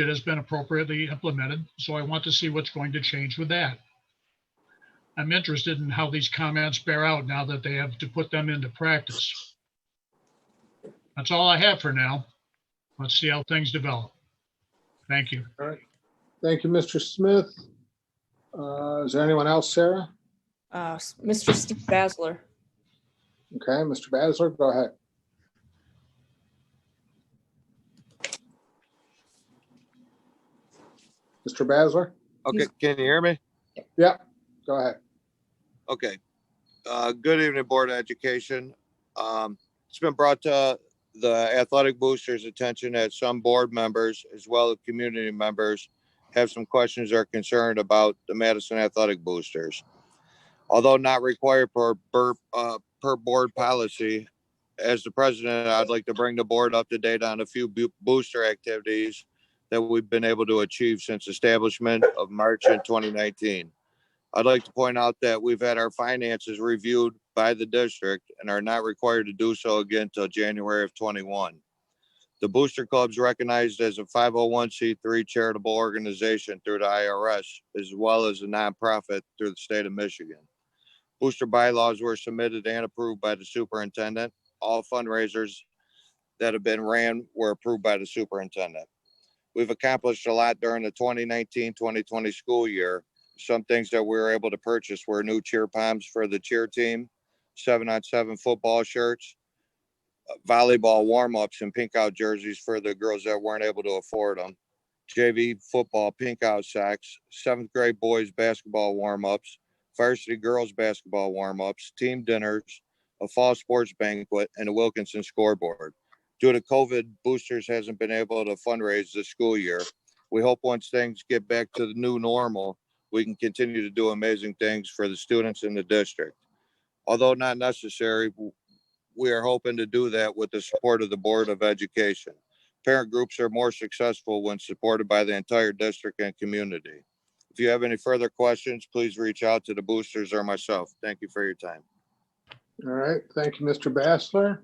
has been appropriately implemented, so I want to see what's going to change with that. I'm interested in how these comments bear out now that they have to put them into practice. That's all I have for now. Let's see how things develop. Thank you. All right. Thank you, Mr. Smith. Is there anyone else, Sarah? Mr. Steve Basler. Okay, Mr. Basler, go ahead. Mr. Basler? Okay, can you hear me? Yeah, go ahead. Okay. Good evening, Board of Education. It's been brought to the athletic boosters' attention that some board members, as well as community members, have some questions or concerned about the Madison athletic boosters. Although not required per board policy, as the president, I'd like to bring the board up to date on a few booster activities that we've been able to achieve since establishment of March in 2019. I'd like to point out that we've had our finances reviewed by the district and are not required to do so again until January of 21. The Booster Club's recognized as a 501c3 charitable organization through the IRS, as well as a nonprofit through the state of Michigan. Booster bylaws were submitted and approved by the superintendent. All fundraisers that have been ran were approved by the superintendent. We've accomplished a lot during the 2019-2020 school year. Some things that we were able to purchase were new cheer poms for the cheer team, 7-on-7 football shirts, volleyball warm-ups and pink out jerseys for the girls that weren't able to afford them, JV football pink out socks, 7th grade boys basketball warm-ups, varsity girls basketball warm-ups, team dinners, a fall sports banquet, and a Wilkinson scoreboard. Due to COVID, Boosters hasn't been able to fundraise this school year. We hope once things get back to the new normal, we can continue to do amazing things for the students in the district. Although not necessary, we are hoping to do that with the support of the Board of Education. Parent groups are more successful when supported by the entire district and community. If you have any further questions, please reach out to the boosters or myself. Thank you for your time. All right, thank you, Mr. Basler.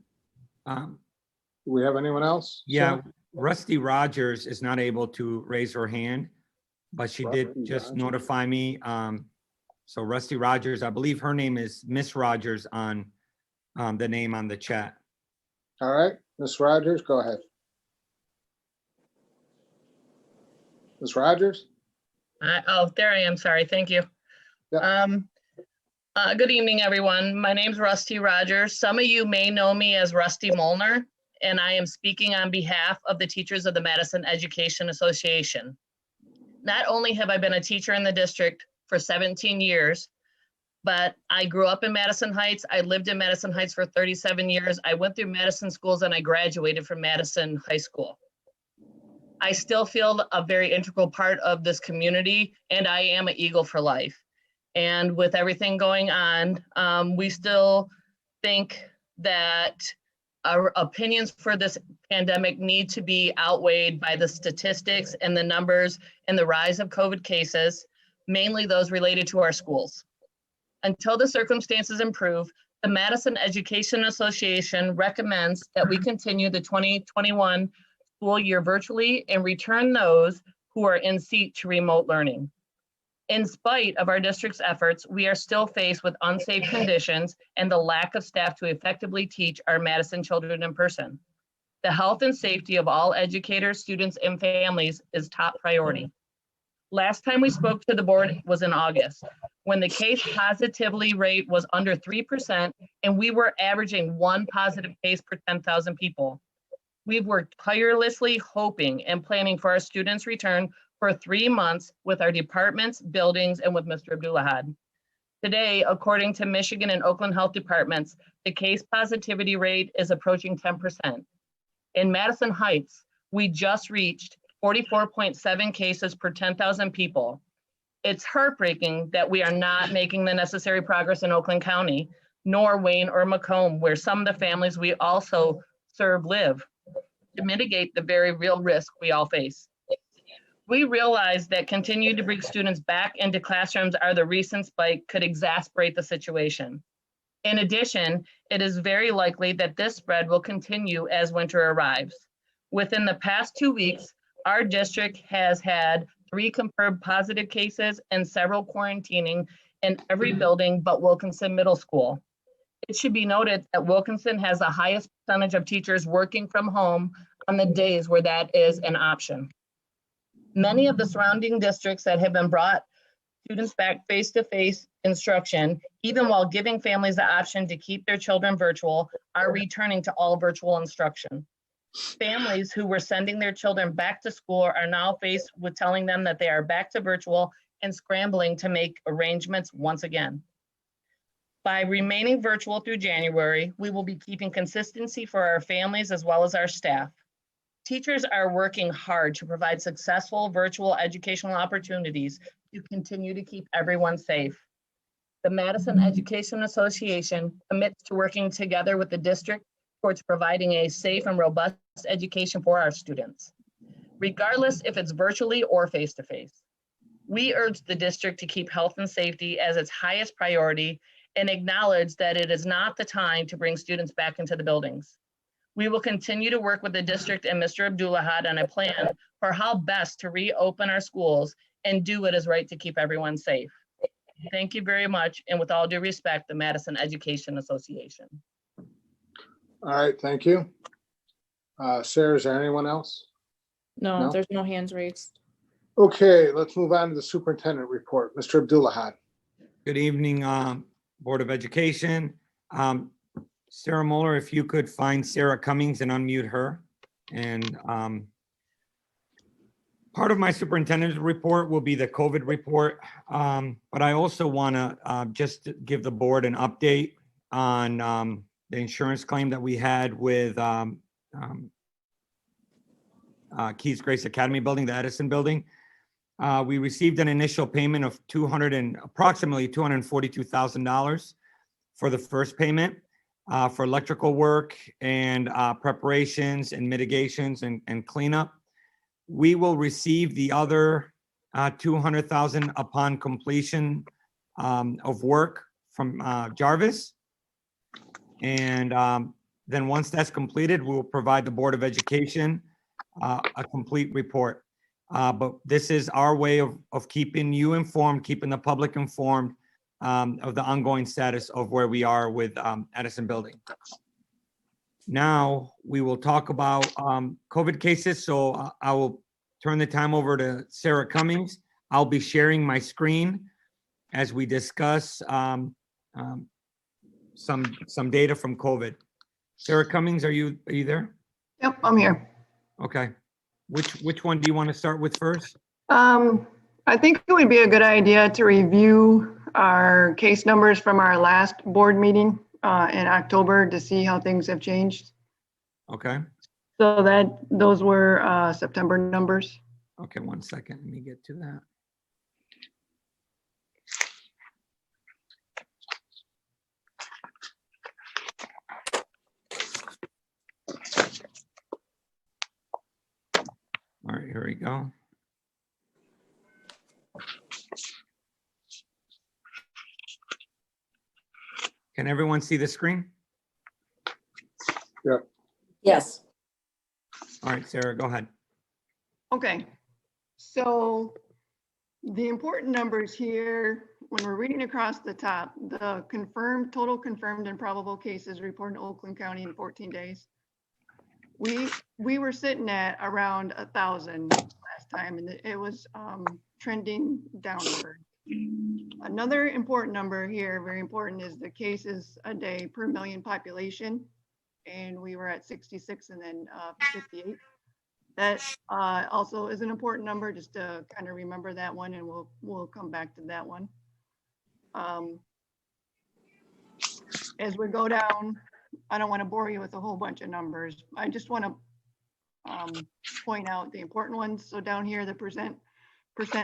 Do we have anyone else? Yeah, Sir? Rusty Rogers is not able to raise her hand, but she did Rusty just Rogers. notify me. So Rusty Rogers, I believe her name is Miss Rogers on the name on the chat. All right, Ms. Rogers, go ahead. Ms. Rogers? Oh, there I am. Sorry. Thank you. Good evening, everyone. My name's Rusty Rogers. Some of you may know me as Rusty Molnar, and I am speaking on behalf of the teachers of the Madison Education Association. Not only have I been a teacher in the district for 17 years, but I grew up in Madison Heights. I lived in Madison Heights for 37 years. I went through Madison schools and I graduated from Madison High School. I still feel a very integral part of this community, and I am an Eagle for life. And with everything going on, we still think that our opinions for this pandemic need to be outweighed by the statistics and the numbers and the rise of COVID cases, mainly those related to our schools. Until the circumstances improve, the Madison Education Association recommends that we continue the 2021 school year virtually and return those who are in seat to remote learning. In spite of our district's efforts, we are still faced with unsafe conditions and the lack of staff to effectively teach our Madison children in person. The health and safety of all educators, students, and families is top priority. Last time we spoke to the board was in August, when the case positivity rate was under 3% and we were averaging 1 positive case per 10,000 people. We've worked tirelessly hoping and planning for our students' return for 3 months with our departments, buildings, and with Mr. Abdullahad. Today, according to Michigan and Oakland health departments, the case positivity rate is approaching 10%. In Madison Heights, we just reached 44.7 cases per 10,000 people. It's heartbreaking that we are not making the necessary progress in Oakland County, nor Wayne or Macomb, where some of the families we also serve live, to mitigate the very real risk we all face. We realize that continuing to bring students back into classrooms are the recent spike could exacerbate the situation. In addition, it is very likely that this spread will continue as winter arrives. Within the past 2 weeks, Our district has had 3 confirmed positive cases and several quarantining in every building but Wilkinson Middle School. It should be noted that Wilkinson has the highest percentage of teachers working from home on the days where that is an option. Many of the surrounding districts that have been brought students back face-to-face instruction, even while giving families the option to keep their children virtual, are returning to all virtual instruction. Families who were sending their children back to school are now faced with telling them that they are back to virtual and scrambling to make arrangements once again. By remaining virtual through January, we will be keeping consistency for our families as well as our staff. Teachers are working hard to provide successful virtual educational opportunities to continue to keep everyone safe. The Madison Education Association commits to working together with the district towards providing a safe and robust education for our students, regardless if it's virtually or face-to-face. We urge the district to keep health and safety as its highest priority and acknowledge that it is not the time to bring students back into the buildings. We will continue to work with the district and Mr. Abdullahad on a plan for how best to reopen our schools and do what is right to keep everyone safe. Thank you very much. And with all due respect, the Madison Education Association. All right, thank you. Sarah, is there anyone else? No, No? there's no hands raised. Okay, let's move on to the superintendent report. Mr. Abdullahad. Good evening, Board of Education. Sarah Moeller, if you could find Sarah Cummings and unmute her. And part of my superintendent's report will be the COVID report. But I also want to just give the board an update on the insurance claim that we had with Keys Grace Academy building, the Edison building. We received an initial payment of approximately $242,000 for the first payment for electrical work and preparations and mitigations and cleanup. We will receive the other $200,000 upon completion of work from Jarvis. And then once that's completed, we'll provide the Board of Education a complete report. But this is our way of keeping you informed, keeping the public informed of the ongoing status of where we are with Edison Building. Now, we will talk about COVID cases. So I will turn the time over to Sarah Cummings. I'll be sharing my screen as we discuss some data from COVID. Sarah Cummings, are you there? Yep, I'm here. Okay. Which one do you want to start with first? I think it would be a good idea to review our case numbers from our last board meeting in October to see how things have changed. Okay. So those were September numbers. Okay, 1 second. Let me get to that. All right, here we go. Can everyone see the screen? Yes. All right, Sarah, go ahead. Okay, so the important numbers here, when we're reading across the top, the total confirmed and probable cases reported in Oakland County in 14 days. We were sitting at around 1,000 last time, and it was trending downward. Another important number here, very important, is the cases a day per million population, and we were at 66 and then 58. That also is an important number, just to kind of remember that one, and we'll come back to that one. As we go down, I don't want to bore you with a whole bunch of numbers. I just want to point out the important ones. So down here, the percent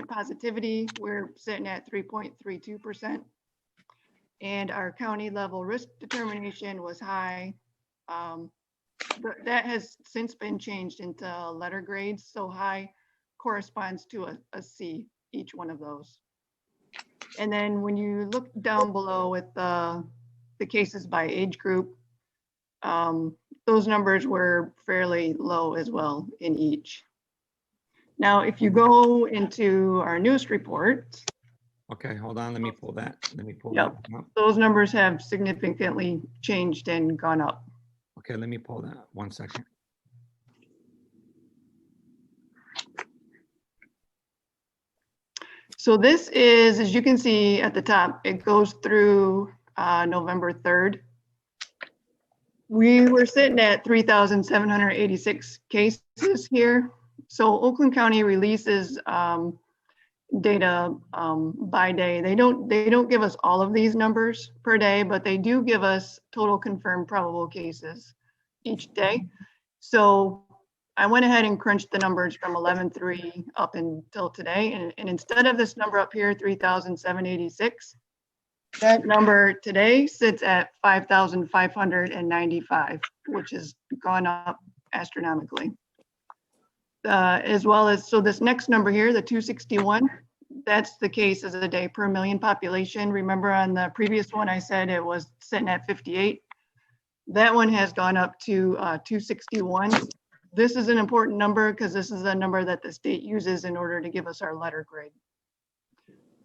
positivity, we're sitting at 3.32%. And our county level risk determination was high. But that has since been changed into letter grades. So high corresponds to a C, each one of those. And then when you look down below with the cases by age group, those numbers were fairly low as well in each. Now, if you go into our newest report, Okay, hold on, let me pull that. Let me pull Yep. that one up. those numbers have significantly changed and gone up. Okay, let me pull that. 1 second. So this is, as you can see at the top, it goes through November 3rd. We were sitting at 3,786 cases here. So Oakland County releases data by day. They don't give us all of these numbers per day, but they do give us total confirmed probable cases each day. So I went ahead and crunched the numbers from 11/3 up until today. And instead of this number up here, 3,786, that number today sits at 5,595, which has gone up astronomically. As well as, so this next number here, the 261, that's the cases a day per million population. Remember on the previous one, I said it was sitting at 58. That one has gone up to 261. This is an important number because this is a number that the state uses in order to give us our letter grade.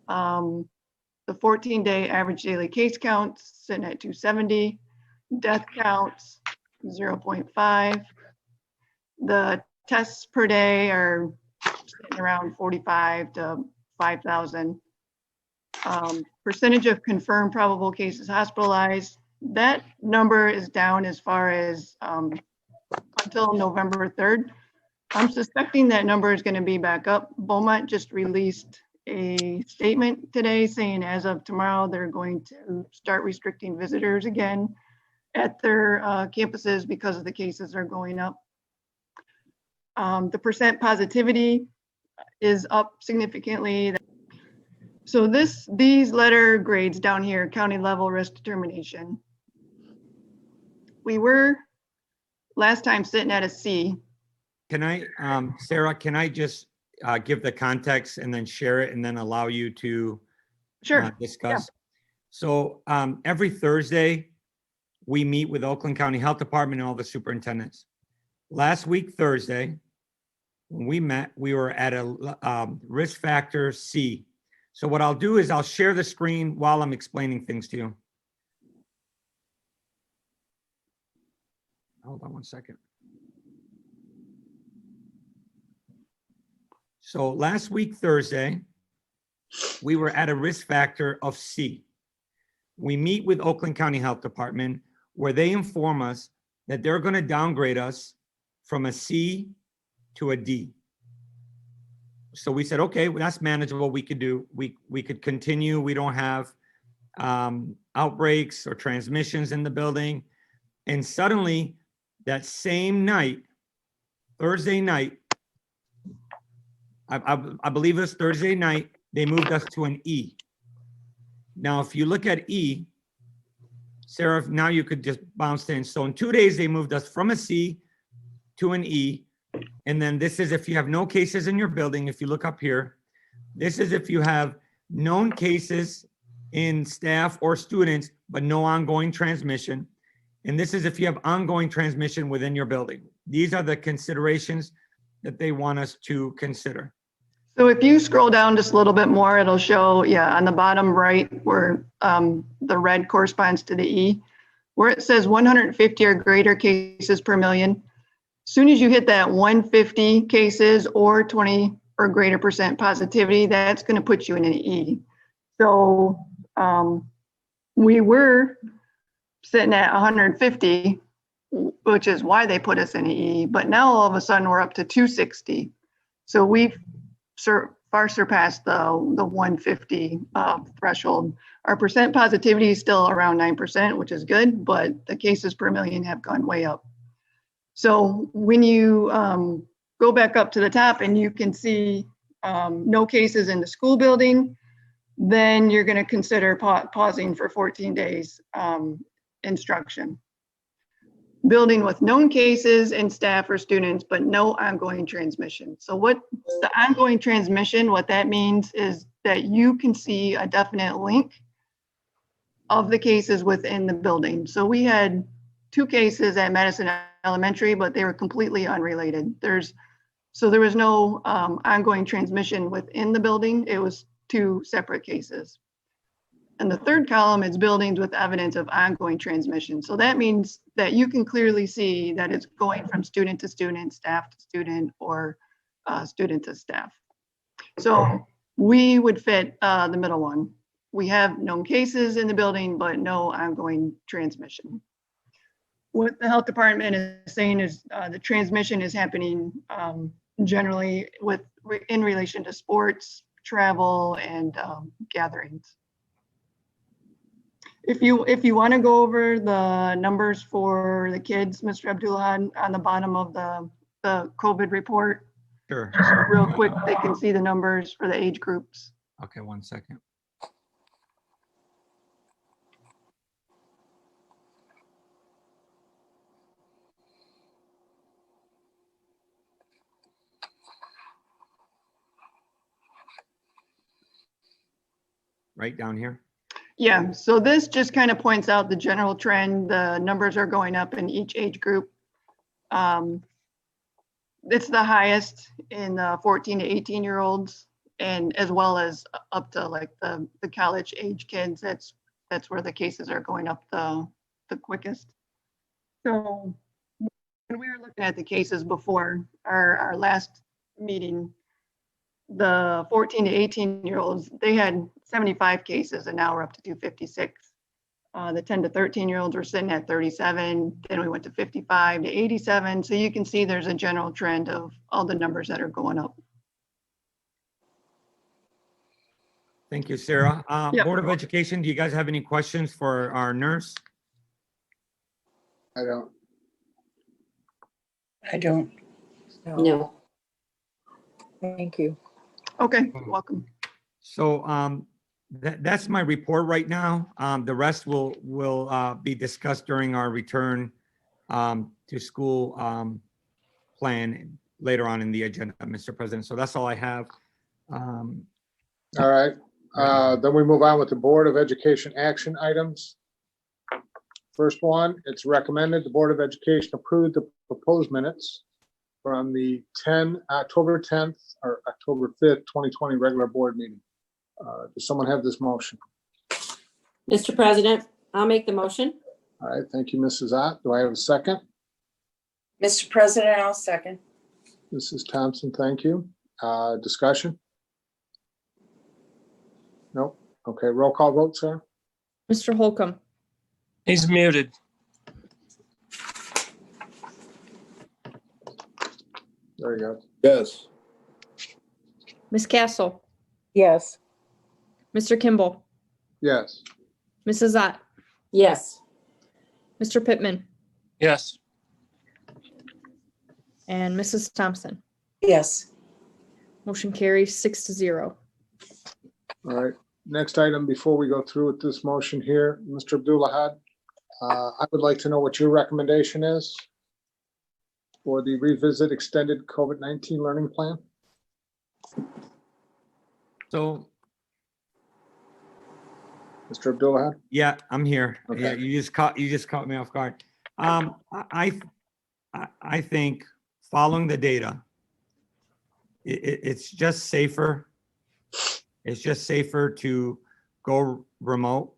The 14-day average daily case counts sitting at 270. Death counts 0.5. The tests per day are sitting around 45 to 5,000. Percentage of confirmed probable cases hospitalized, that number is down as far as until November 3rd. I'm suspecting that number is going to be back up. Beaumont just released a statement today saying as of tomorrow, they're going to start restricting visitors again at their campuses because of the cases are going up. The percent positivity is up significantly. So these letter grades down here, county level risk determination. We were last time sitting at a C. Can I, Sarah, can I just give the context and then share it and then allow you to Sure. discuss? So every Thursday, we meet with Oakland County Health Department and all the superintendents. Last week, Thursday, when we met, we were at a risk factor C. So what I'll do is I'll share the screen while I'm explaining things to you. Hold on 1 second. So last week, Thursday, we were at a risk factor of C. We meet with Oakland County Health Department where they inform us that they're going to downgrade us from a C to a D. So we said, okay, well, that's manageable. We could do, we could continue. We don't have outbreaks or transmissions in the building. And suddenly that same night, Thursday night, I believe it was Thursday night, they moved us to an E. Now, if you look at E, Sarah, now you could just bounce in. So in 2 days, they moved us from a C to an E. And then this is if you have no cases in your building, if you look up here, this is if you have known cases in staff or students, but no ongoing transmission. And this is if you have ongoing transmission within your building. These are the considerations that they want us to consider. So if you scroll down just a little bit more, it'll show, on the bottom right where the red corresponds to the E, where it says 150 or greater cases per million. As soon as you hit that 150 cases or 20 or greater percent positivity, that's going to put you in an E. So we were sitting at 150, which is why they put us in an E, but now all of a sudden we're up to 260. So we've far surpassed the 150 threshold. Our percent positivity is still around 9%, which is good, but the cases per million have gone way up. So when you go back up to the top and you can see no cases in the school building, then you're going to consider pausing for 14 days instruction. Building with known cases in staff or students, but no ongoing transmission. So what the ongoing transmission, what that means is that you can see a definite link of the cases within the building. So we had 2 cases at Madison Elementary, but they were completely unrelated. There's So there was no ongoing transmission within the building. It was two separate cases. And the third column is buildings with evidence of ongoing transmission. So that means that you can clearly see that it's going from student to student, staff to student, or student to staff. So we would fit the middle one. We have known cases in the building, but no ongoing transmission. What the health department is saying is the transmission is happening generally in relation to sports, travel, and gatherings. If you want to go over the numbers for the kids, Mr. Abdullah, on the bottom of the COVID report, Sure. real quick, they can see the numbers for the age groups. Okay, 1 second. Right down here. Yeah, so this just kind of points out the general trend. The numbers are going up in each age group. It's the highest in the 14 to 18-year-olds, and as well as up to like the college age kids. That's where the cases are going up the quickest. So when we were looking at the cases before our last meeting, the 14 to 18-year-olds, they had 75 cases, and now we're up to 256. The 10 to 13-year-olds were sitting at 37. Then we went to 55 to 87. So you can see there's a general trend of all the numbers that are going up. Thank you, Sarah. Yep. Board of Education, do you guys have any questions for our nurse? I don't. I don't. No. Thank you. Okay, welcome. So that's my report right now. The rest will be discussed during our return to school plan later on in the agenda, Mr. President. So that's all I have. All right. Then we move on with the Board of Education action items. First one, it's recommended the Board of Education approve the proposed minutes from the October 10th or October 5th, 2020 regular board meeting. Does someone have this motion? Mr. President, I'll make the motion. All right, thank you, Mrs. Ott. Do I have a second? Mr. President, I'll second. Mrs. Thompson, thank you. Discussion? Nope. Okay, roll call vote, sir. Mr. Holcomb, He's muted. There you go. Yes. Ms. Castle, Yes. Mr. Kimball, Yes. Mrs. Ott, Yes. Mr. Pittman, Yes. and Mrs. Thompson. Yes. Motion carries 6-0. All right, next item before we go through with this motion here, Mr. Abdullah, I would like to know what your recommendation is for the revisit extended COVID-19 learning plan. So, Mr. Abdullah, yeah, I'm here. Okay. Yeah, you just caught me off guard. I think following the data, it's just safer. It's just safer to go remote.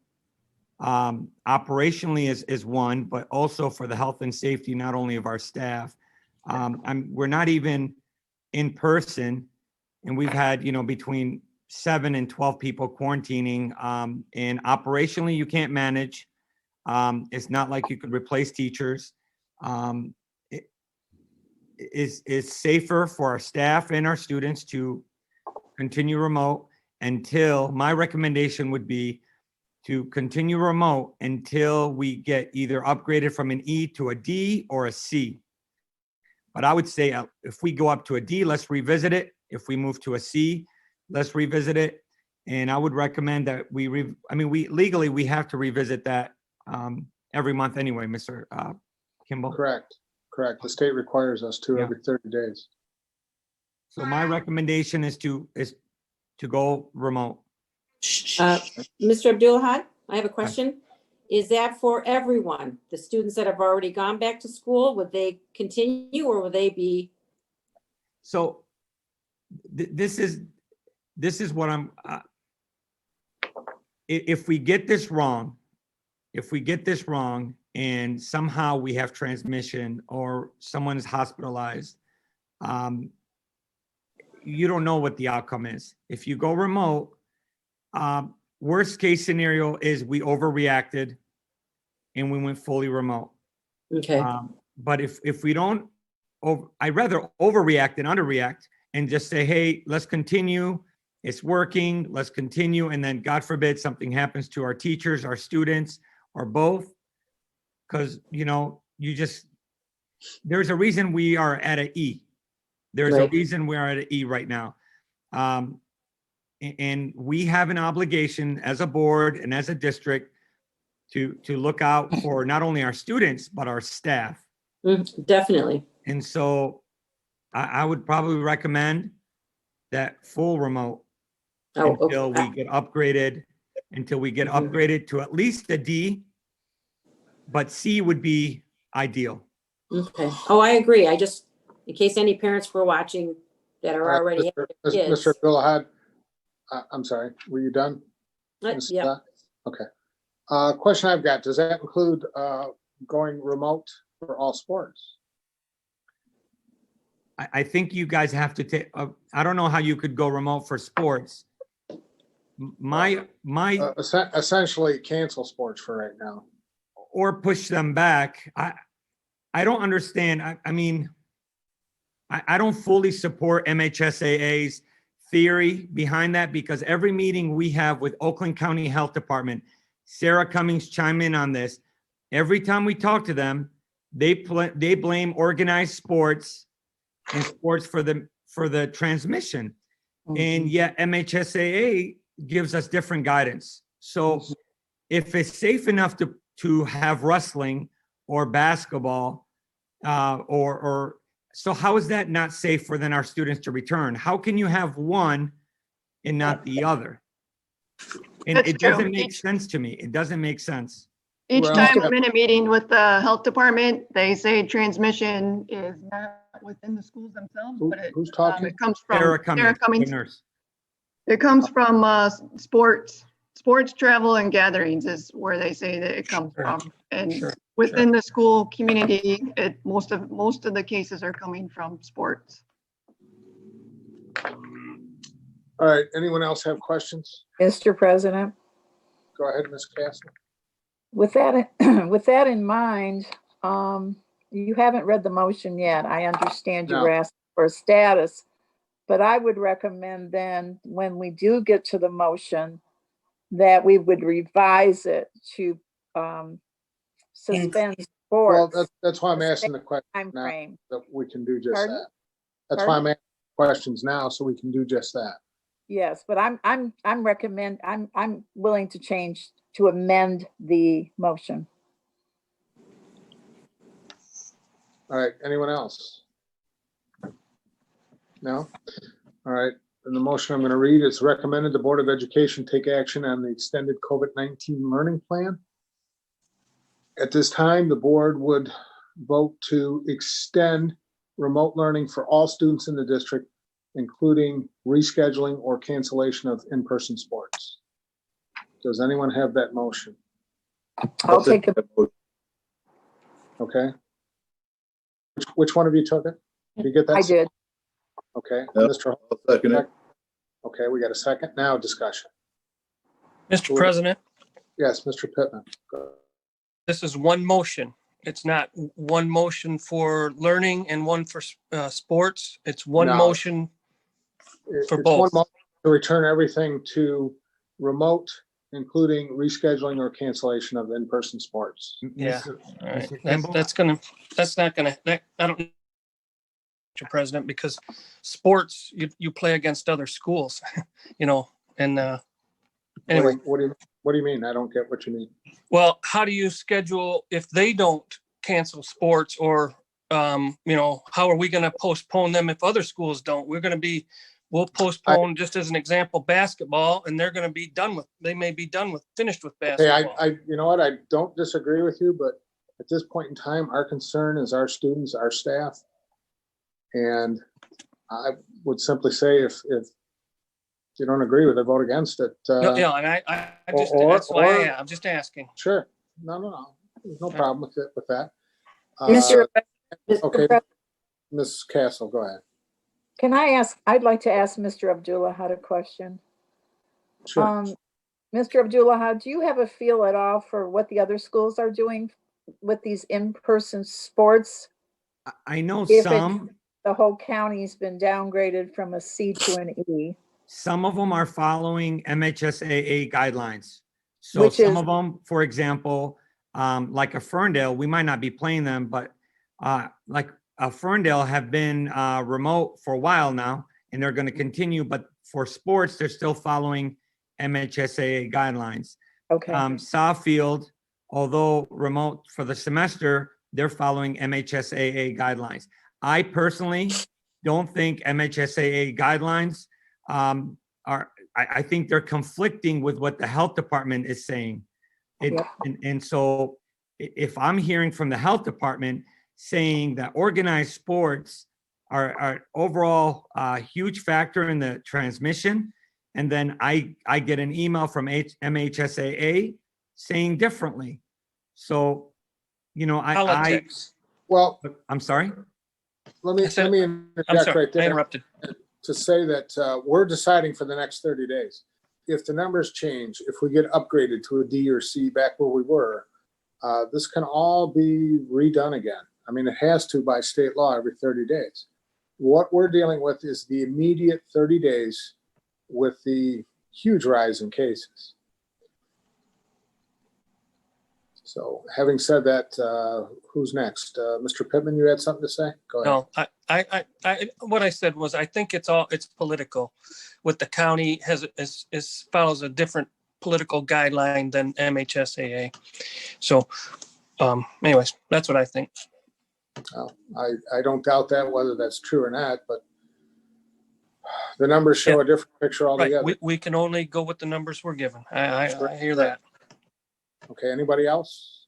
Operationally is one, but also for the health and safety, not only of our staff. We're not even in person, and we've had, between 7 and 12 people quarantining, and operationally you can't manage. It's not like you could replace teachers. It's safer for our staff and our students to continue remote until, my recommendation would be to continue remote until we get either upgraded from an E to a D or a C. But I would say if we go up to a D, let's revisit it. If we move to a C, let's revisit it. And I would recommend that we legally, we have to revisit that every month anyway, Mr. Kimball. correct. The state requires us to Yeah. every 30 days. So my recommendation is to go remote. Mr. Abdullah, I have a question. Is that for everyone? The students that have already gone back to school, would they continue or will they be? So this is what I'm, if we get this wrong, and somehow we have transmission or someone is hospitalized, you don't know what the outcome is. If you go remote, worst case scenario is we overreacted and we went fully remote. Okay, But if we don't, I'd rather overreact than underreact and just say, hey, let's continue. It's working. Let's continue. And then God forbid something happens to our teachers, our students, or both. Because, there's a reason we are at an E. There's a Right. reason we are at an E right now. And we have an obligation as a board and as a district to look out for not only our students, but our staff. definitely. And so I would probably recommend that full remote Oh, until okay. we get upgraded, to at least a D, but C would be ideal. Okay. Oh, I agree. I just, in case any parents were watching that are already having kids. Mr. Abdullah, I'm sorry, were you done? Ms. Yep. Scott? Okay. Question I've got, does that include going remote for all sports? I think you guys have to take, I don't know how you could go remote for sports. My Essentially cancel sports for right now. or push them back. I don't understand. I mean, I don't fully support MHSAA's theory behind that, because every meeting we have with Oakland County Health Department, Sarah Cummings chime in on this. Every time we talk to them, they blame organized sports and sports for the transmission. And yet MHSAA gives us different guidance. So if it's safe enough to have wrestling or basketball, so how is that not safe for then our students to return? How can you have one and not the other? And That's it doesn't true. make sense to me. It doesn't make sense. Each Well, time I'm in a meeting with the health department, they say transmission is not within the schools themselves, but Who's talking? it comes Sarah from Sarah Cummings, the Cummings. nurse. It comes from sports travel and gatherings is where they say that it comes from. And within the school community, most of the cases are coming from sports. All right, anyone else have questions? Mr. President, Go ahead, Ms. Castle. with that, with that in mind, you haven't read the motion yet. I understand No. you're asking for a status, but I would recommend then, when we do get to the motion, that we would revise it to suspend Well, sports that's why I'm asking the question now, timeframe. that we can do just Pardon? that. That's why I'm asking questions now, so we can do just that. Yes, but I'm willing to change, to amend the motion. All right, anyone else? No? All right, then the motion I'm going to read is recommended the Board of Education take action on the extended COVID-19 learning plan. At this time, the board would vote to extend remote learning for all students in the district, including rescheduling or cancellation of in-person sports. Does anyone have that motion? I'll take it. Okay. Which one of you took it? Did you get that? I did. Okay, Yep. Mr. I'll second it. Okay, we got a second. Now discussion. Mr. President, Yes, Mr. Pittman. Go. this is one motion. It's not one motion for learning and one for sports. It's one No. motion. It's For one both. motion to return everything to remote, including rescheduling or cancellation of in-person sports. Yeah. Mr. All right. Mr. Kimball? That's not gonna, I don't, Mr. President, because sports, you play against other schools, and anyway. What do you mean? I don't get what you mean. Well, how do you schedule if they don't cancel sports, or, how are we going to postpone them if other schools don't? We'll postpone, just as an example, basketball, and they're going to be finished with Hey, basketball. you know what? I don't disagree with you, but at this point in time, our concern is our students, our staff. And I would simply say if you don't agree with it, vote against it. No, yeah, and I just, or- that's why or- I'm just asking. Sure. No. There's no problem with that. Mr. Okay, President, Ms. Castle, go ahead. can I ask, I'd like to ask Mr. Abdullah a question. Sure. Mr. Abdullah, do you have a feel at all for what the other schools are doing with these in-person sports? I know If some, the whole county's been downgraded from a C to an E, some of them are following MHSAA guidelines. So Which some is- of them, for example, like a Ferndale, we might not be playing them, but like a Ferndale have been remote for a while now, and they're going to continue. But for sports, they're still following MHSAA guidelines. okay, Southfield, although remote for the semester, they're following MHSAA guidelines. I personally don't think MHSAA guidelines I think they're conflicting with what the health department is saying. Yep. And so if I'm hearing from the health department saying that organized sports are overall a huge factor in the transmission, and then I get an email from MHSAA saying differently. So, you know, Politics. Well, I'm sorry. let me I said- I'm interject sorry, right I there interrupted. to say that we're deciding for the next 30 days. If the numbers change, if we get upgraded to a D or C back where we were, this can all be redone again. I mean, it has to by state law every 30 days. What we're dealing with is the immediate 30 days with the huge rise in cases. So having said that, who's next? Mr. Pittman, you had something to say? Go ahead. No, I what I said was, I think it's political. What the county follows a different political guideline than MHSAA. So, anyways, that's what I think. Well, I don't doubt that, whether that's true or not, but the numbers show a different picture Right, altogether. we can only go with the numbers we're given. I hear that. Okay, anybody else?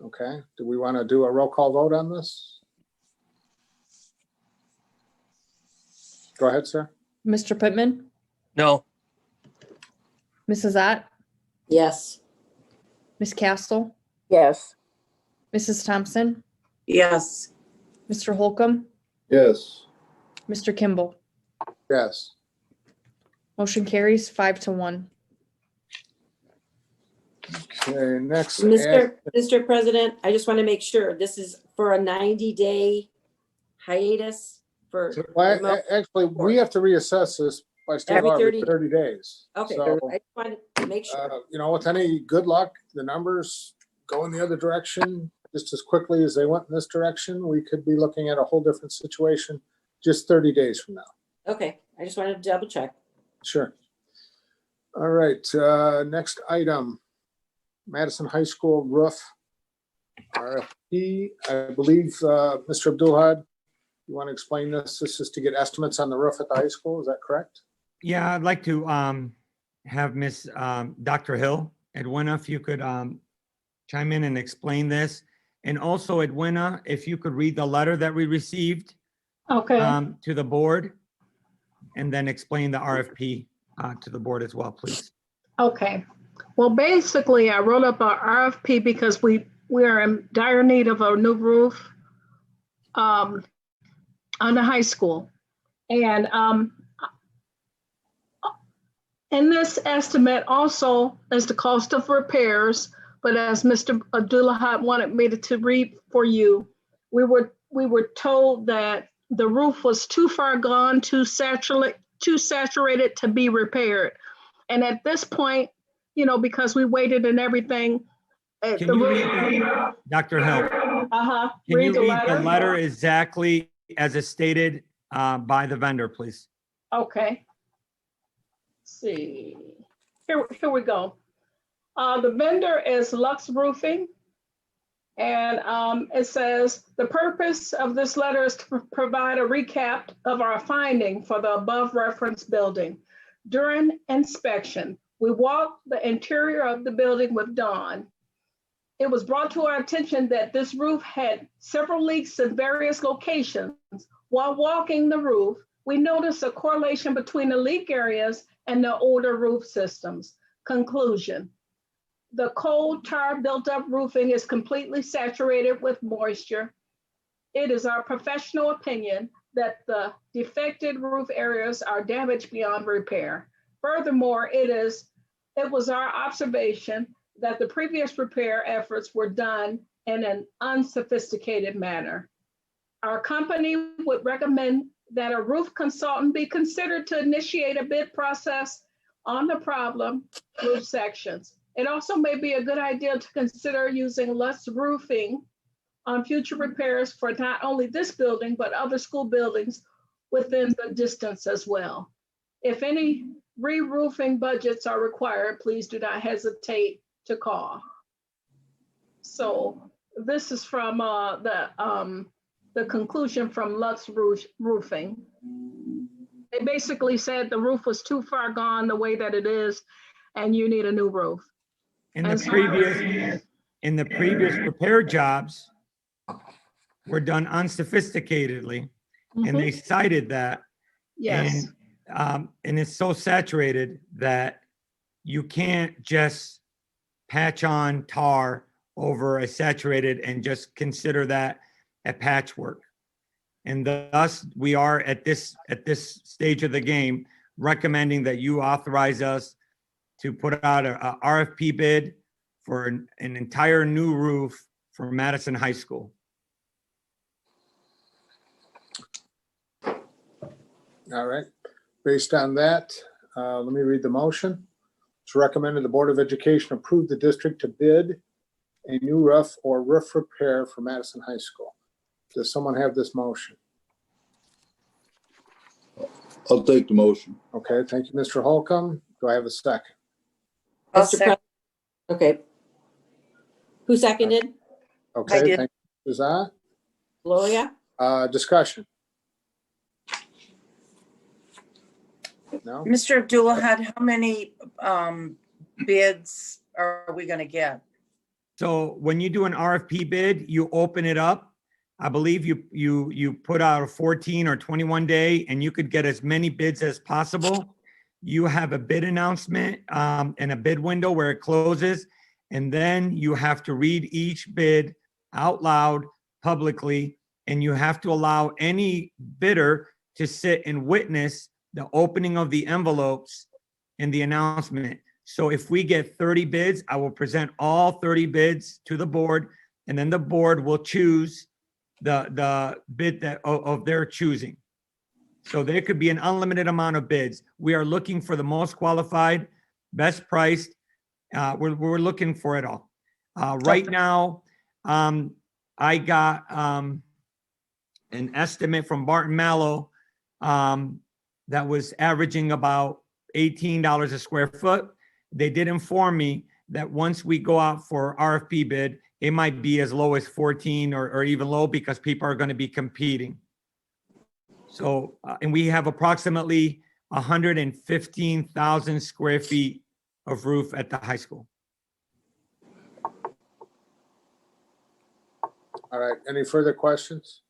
Okay, do we want to do a roll call vote on this? Go ahead, sir. Mr. Pittman, No, Mrs. Ott, Yes. Ms. Castle, yes, Mrs. Thompson, Yes. Mr. Holcomb, Yes. Mr. Kimball. Yes. Motion carries 5-1. Okay, next. Mr. President, I just want to make sure this is for a 90-day hiatus for. Well, remote- actually, we have to reassess this by state Every law every 30 30 days. Okay, So, I just wanted to make sure. you know, with any good luck, the numbers go in the other direction just as quickly as they went in this direction. We could be looking at a whole different situation just 30 days from now. Okay, I just wanted to double check. Sure. All right, next item, Madison High School roof RFP. I believe, Mr. Abdulhad, you want to explain this? This is to get estimates on the roof at the high school, is that correct? Yeah, I'd like to have Miss Dr. Hill, Edwina, if you could chime in and explain this. And also, Edwina, if you could read the letter that we received to the board, and then explain the RFP to the board as well, please. Okay. Well, basically, I wrote up our RFP because we are in dire need of a new roof on the high school. And in this estimate also is the cost of repairs, but as Mr. Abdullah wanted me to read for you, we were told that the roof was too far gone, too saturated to be repaired. And at this point, you know, because we waited and everything. Can you read, Dr. Hill, can you read the letter exactly as it's stated by the vendor, please? Okay. Let's see. Here we go. The vendor is Lux Roofing. And it says, the purpose of this letter is to provide a recap of our finding for the above referenced building. During inspection, we walked the interior of the building with Dawn. It was brought to our attention that this roof had several leaks in various locations, While walking the roof, we noticed a correlation between the leak areas and the older roof systems. Conclusion: the cold tar built up roofing is completely saturated with moisture. It is our professional opinion that the defected roof areas are damaged beyond repair. Furthermore, it was our observation that the previous repair efforts were done in an unsophisticated manner. Our company would recommend that a roof consultant be considered to initiate a bid process on the problem roof sections. It also may be a good idea to consider using Lutz Roofing on future repairs for not only this building, but other school buildings within the distance as well. If any re-roofing budgets are required, please do not hesitate to call. So this is from the conclusion from Lutz Roofing. They basically said the roof was too far gone the way that it is, and you need a new roof. In the And so- previous repair jobs were done unsophisticatedly, and they cited that. Yes, And it's so saturated that you can't just patch on tar over a saturated and just consider that a patchwork. And thus, we are at this stage of the game recommending that you authorize us to put out a RFP bid for an entire new roof for Madison High School. All right. Based on that, let me read the motion. It's recommended the Board of Education approve the district to bid a new roof or roof repair for Madison High School. Does someone have this motion? I'll take the motion. Okay, thank you, Mr. Holcomb. Do I have a second? I'll Mr. second. Okay. Who seconded? Okay, did. thank you, Ms. Ah. Gloria? Discussion? No? Mr. Abdulahad, how many bids are we gonna get? So when you do an RFP bid, you open it up. I believe you put out a 14 or 21 day, and you could get as many bids as possible. You have a bid announcement and a bid window where it closes, and then you have to read each bid out loud publicly, and you have to allow any bidder to sit and witness the opening of the envelopes and the announcement. So if we get 30 bids, I will present all 30 bids to the board, and then the board will choose the bid that of their choosing. So there could be an unlimited amount of bids. We are looking for the most qualified, best priced. We're looking for it all. Right now, I got an estimate from Barton Mallow that was averaging about $18 a square foot. They did inform me that once we go out for RFP bid, it might be as low as 14 or even low because people are going to be competing. So, and we have approximately 115,000 square feet of roof at the high school. All right, any further questions?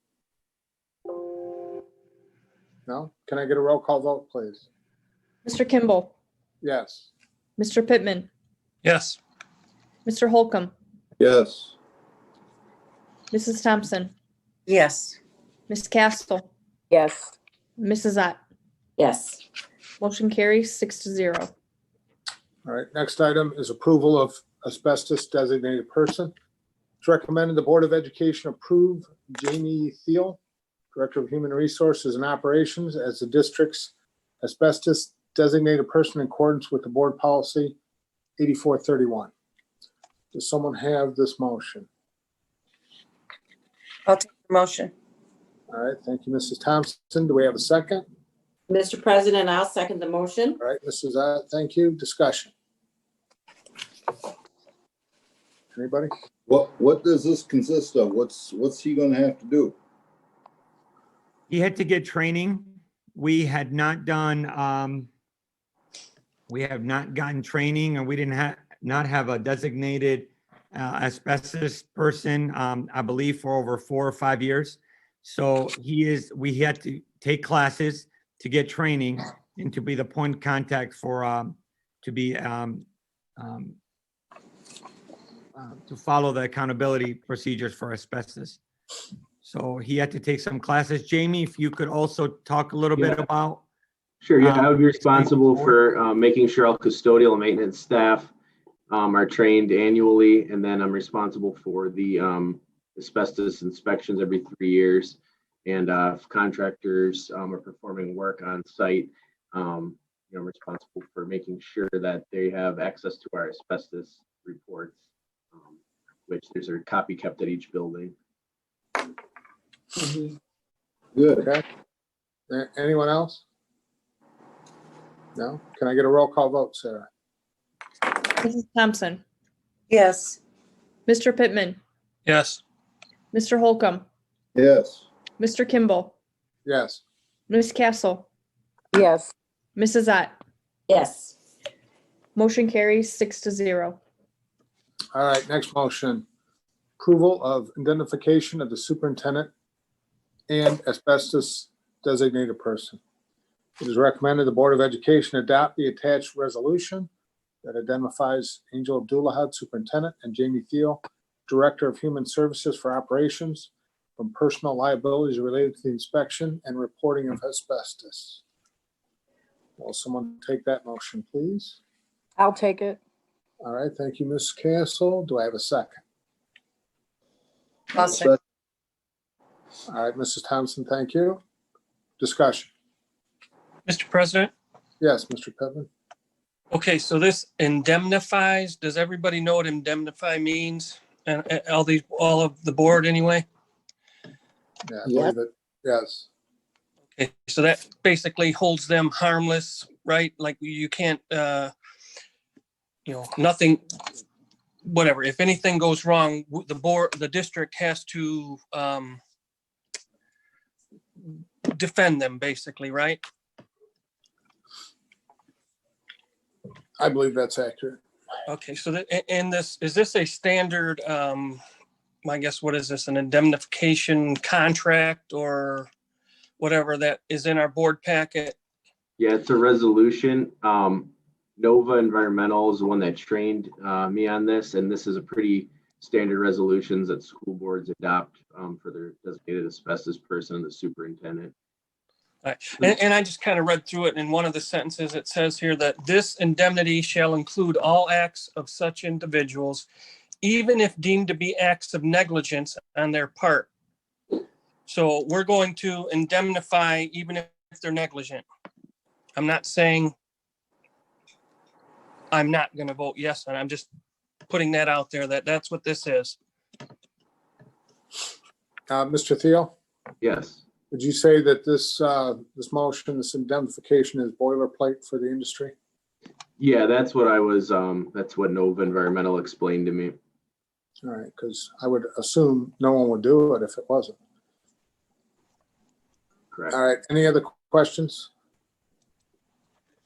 No? Can I get a roll call vote, please? Mr. Kimball, Yes. Mr. Pittman, Yes. Mr. Holcomb, Yes. Mrs. Thompson, Yes. Ms. Castle, Yes. Mrs. Ott. Yes. Motion carries 6-0. All right, next item is approval of asbestos designated person. It's recommended the Board of Education approve Jamie Thiel, Director of Human Resources and Operations, as the district's asbestos designated person in accordance with the board policy 8431. Does someone have this motion? I'll take the motion. All right, thank you, Mrs. Thompson. Do we have a second? Mr. President, I'll second the motion. All right, Mrs. Ott, thank you. Discussion. Anybody? What does this consist of? What's he gonna have to do? He had to get training. We had not done, we have not gotten training, and we didn't not have a designated asbestos person, I believe, for over 4 or 5 years. So we had to take classes to get training and to be the point of contact for, to follow the accountability procedures for asbestos. So he had to take some classes. Jamie, if you could also talk a little bit about. Sure, yeah, I would be explain responsible forward. for making sure all custodial and maintenance staff are trained annually, and then I'm responsible for the asbestos inspections every 3 years. And if contractors are performing work on site, I'm responsible for making sure that they have access to our asbestos reports, which there's a copy kept at each building. Good. Okay. Anyone else? No? Can I get a roll call vote, Sarah? Mrs. Thompson, Yes. Mr. Pittman, Yes. Mr. Holcomb, Yes. Mr. Kimball, Yes. Ms. Castle, yes, Mrs. Ott. Yes. Motion carries 6-0. All right, next motion. Approval of identification of the superintendent and asbestos designated person. It is recommended the Board of Education adopt the attached resolution that identifies Angel Abdullahad, Superintendent, and Jamie Thiel, Director of Human Services for Operations, from personal liabilities related to the inspection and reporting of asbestos. Will someone take that motion, please? I'll take it. All right, thank you, Ms. Castle. Do I have a second? I'll second. All right, Mrs. Thompson, thank you. Discussion. Mr. President? Yes, Mr. Pittman. Okay, so this indemnifies, does everybody know what indemnify means? And all of the board anyway? Yeah, I believe it. Yes. Okay, so that basically holds them harmless, right? Like you can't, nothing, whatever. If anything goes wrong, the district has to defend them basically, right? I believe that's accurate. Okay, so is this a standard, I guess, what is this, an indemnification contract or whatever that is in our board packet? Yeah, it's a resolution. Nova Environmental is the one that trained me on this, and this is a pretty standard resolutions that school boards adopt for their designated asbestos person and the superintendent. Right. And I just kind of read through it. In one of the sentences, it says here that this indemnity shall include all acts of such individuals, even if deemed to be acts of negligence on their part. So we're going to indemnify even if they're negligent. I'm not saying I'm not going to vote yes, and I'm just putting that out there that that's what this is. Mr. Thiel, Yes. would you say that this motion, this indemnification is boilerplate for the industry? Yeah, that's what I was, that's what Nova Environmental explained to me. All right, because I would assume no one would do it if it wasn't. Correct. All right, any other questions?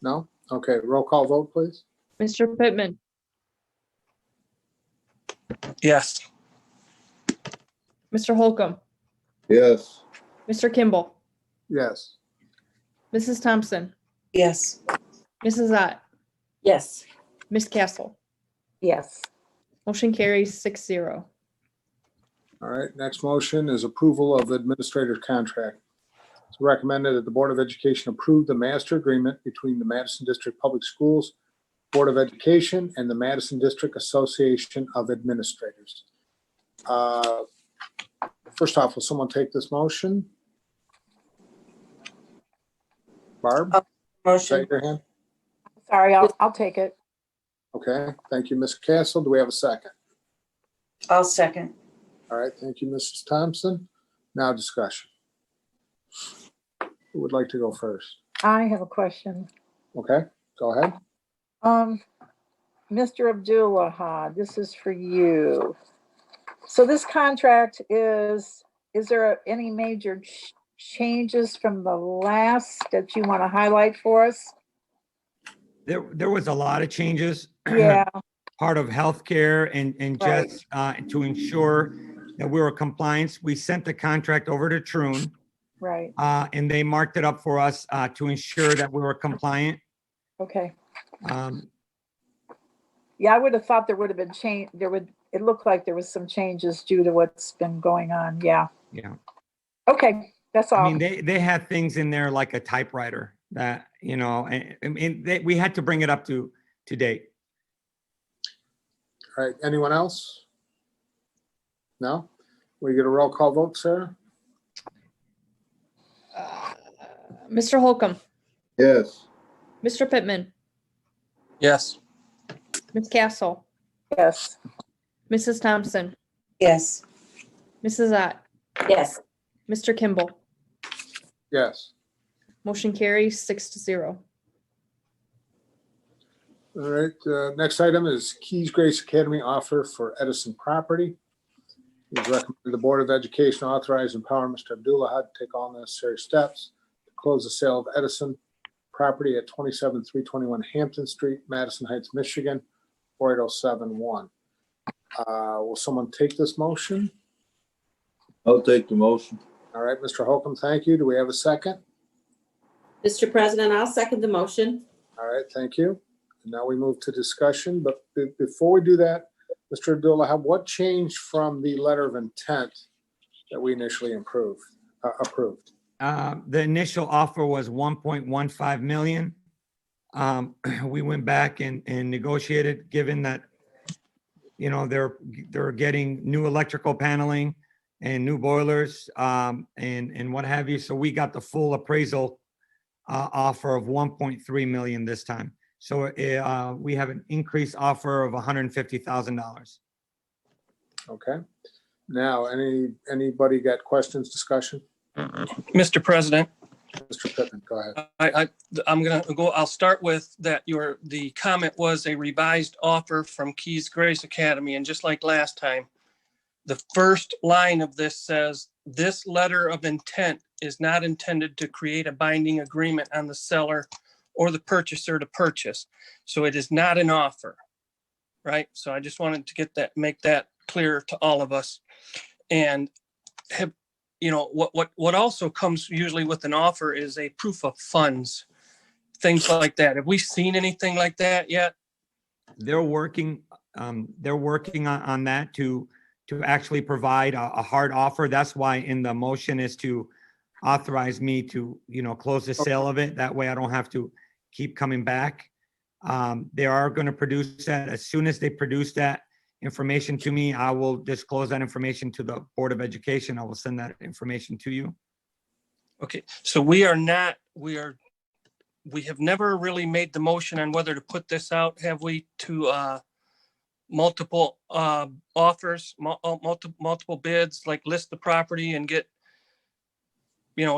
No? Okay, roll call vote, please. Mr. Pittman, Yes. Mr. Holcomb, Yes. Mr. Kimball, Yes. Mrs. Thompson, Yes. Mrs. Ott, Yes. Ms. Castle. Yes, Motion carries 6-0. All right, next motion is approval of administrator's contract. It's recommended that the Board of Education approve the master agreement between the Madison District Public Schools Board of Education and the Madison District Association of Administrators. First off, will someone take this motion? Barb? Is Motion. that your hand? sorry, I'll take it. Okay, thank you, Ms. Castle. Do we have a second? I'll second. All right, thank you, Mrs. Thompson. Now discussion. Who would like to go first? I have a question. Okay, go ahead. Mr. Abdullahad, this is for you. So this contract is there any major changes from the last that you want to highlight for us? There was a lot of changes. Yeah, Part of healthcare and Right. just to ensure that we were compliant. We sent the contract over to Troon, Right, and they marked it up for us to ensure that we were compliant. okay. Um, Yeah, I would have thought there would have been change, it looked like there was some changes due to what's been going on, yeah. Yeah. Okay, that's I all. mean, they had things in there like a typewriter that, we had to bring it up to date. All right, anyone else? No? We get a roll call vote, Sarah? Mr. Holcomb, Yes. Mr. Pittman, Yes. Ms. Castle, Yes, Mrs. Thompson, Yes. Mrs. Ott, Yes. Mr. Kimball. Yes. Motion carries 6-0. All right, next item is Keys Grace Academy offer for Edison property. It is recommended the Board of Education authorize and empower Mr. Abdullah to take all necessary steps to close the sale of Edison property at 27,321 Hampton Street, Madison Heights, Michigan, 48071. Will someone take this motion? I'll take the motion. All right, Mr. Holcomb, thank you. Do we have a second? Mr. President, I'll second the motion. All right, thank you. And now we move to discussion, but before we do that, Mr. Abdullah, what changed from the letter of intent that we initially approved? The initial offer was 1.15 million. We went back and negotiated, given that, they're getting new electrical paneling and new boilers, and what have you. So we got the full appraisal offer of 1.3 million this time. So we have an increased offer of $150,000. Okay. Now, anybody got questions, discussion? Mr. President, Mr. Pittman, go ahead. I'll start with that the comment was a revised offer from Keys Grace Academy. And just like last time, the first line of this says, this letter of intent is not intended to create a binding agreement on the seller or the purchaser to purchase. So it is not an offer, right? So I just wanted to make that clear to all of us. And what also comes usually with an offer is a proof of funds, things like that. Have we seen anything like that yet? They're working on that to actually provide a hard offer. That's why in the motion is to authorize me to, close the sale of it. That way I don't have to keep coming back. They are going to produce that. As soon as they produce that information to me, I will disclose that information to the Board of Education. I will send that information to you. Okay, so we have never really made the motion on whether to put this out, have we, to multiple offers, multiple bids, like list the property and get,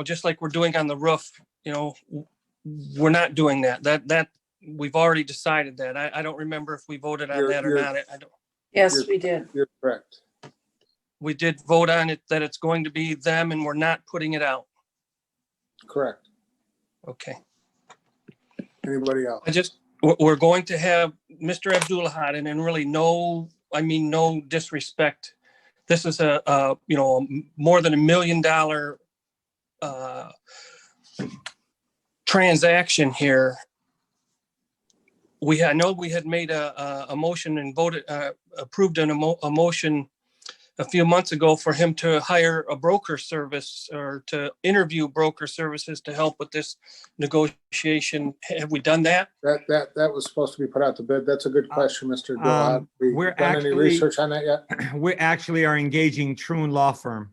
just like we're doing on the roof, we're not doing that. That we've already decided that. I don't remember if we voted on that or not. I don't. Yes, we did. You're correct. We did vote on it, that it's going to be them and we're not putting it out. Correct. Okay. Anybody else? We're going to have Mr. Abdullah, and really no disrespect. This is a more than $1 million transaction here. I know we had made a motion and approved a motion a few months ago for him to hire a broker service or to interview broker services to help with this negotiation. Have we done that? That was supposed to be put out to bid. That's a good question, Mr. Abdullah. We're done any research on that yet? We actually are engaging Troon Law Firm.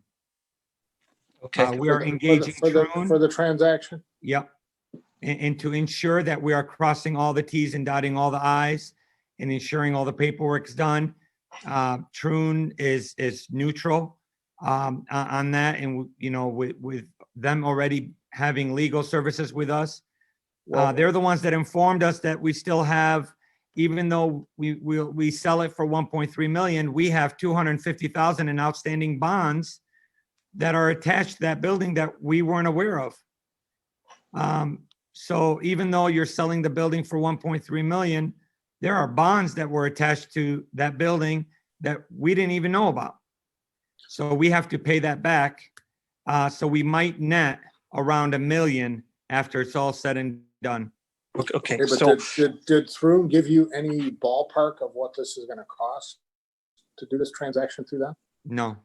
Okay. We are engaging Troon. For the transaction? Yep. And to ensure that we are crossing all the Ts and dotting all the Is and ensuring all the paperwork's done. Troon is neutral on that, and with them already having legal services with us, they're the ones that informed us that we still have, even though we sell it for 1.3 million, we have 250,000 in outstanding bonds that are attached to that building that we weren't aware of. So even though you're selling the building for 1.3 million, there are bonds that were attached to that building that we didn't even know about. So we have to pay that back. So we might net around $1 million after it's all said and done. Okay, Okay, but so did Throom give you any ballpark of what this is gonna cost to do this transaction through them? No,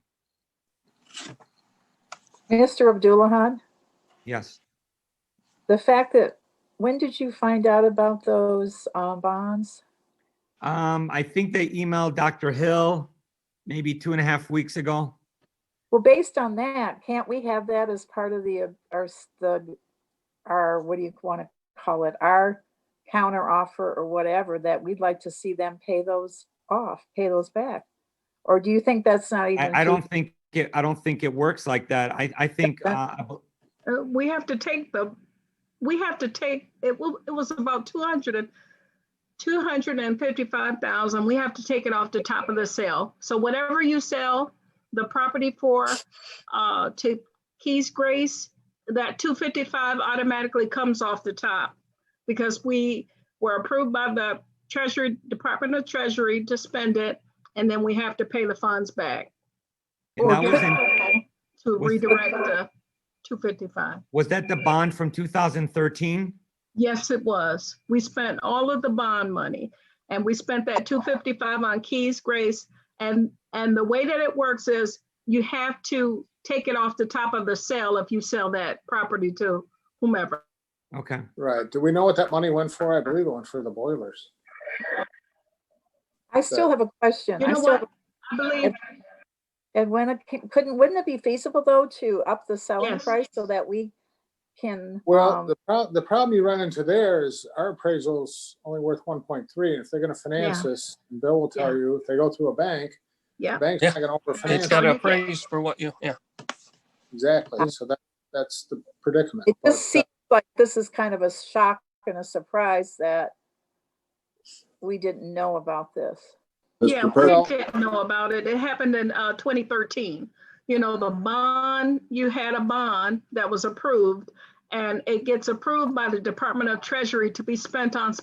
Mr. Abdullahan, yes. the fact that, when did you find out about those bonds? I think they emailed Dr. Hill maybe 2.5 weeks ago. Well, based on that, can't we have that as part of our, what do you want to call it? Our counter offer or whatever, that we'd like to see them pay those back? Or do you think that's not even? I don't think it works like that. I think, We have to take it was about 255,000. We have to take it off the top of the sale. So whatever you sell the property for to Keys Grace, that 255 automatically comes off the top because we were approved by the Department of Treasury to spend it, and then we have to pay the funds back. and that was To redirect the 255. was that the bond from 2013? Yes, it was. We spent all of the bond money, and we spent that 255 on Keys Grace. And the way that it works is you have to take it off the top of the sale if you sell that property to whomever. Okay. Right. Do we know what that money went for? I believe it went for the boilers. I still have a question. You know what? I believe. And wouldn't it be feasible though to up the selling Yes. price so that we can? Well, the problem you run into there is our appraisal's only worth 1.3. And if they're gonna finance Yeah. this, Bill will tell you, if they go through a bank, Yeah. the bank's Yeah. not gonna it's overfinance. got it. to appraise for what you, yeah. Exactly. So that's the predicament. It But, just seems like this is kind of a shock and a surprise that we didn't know about this. Yeah, Mr. we President, didn't know about it. It happened in 2013. You know, you had a bond that was approved, and it gets approved by the Department of Treasury to be spent on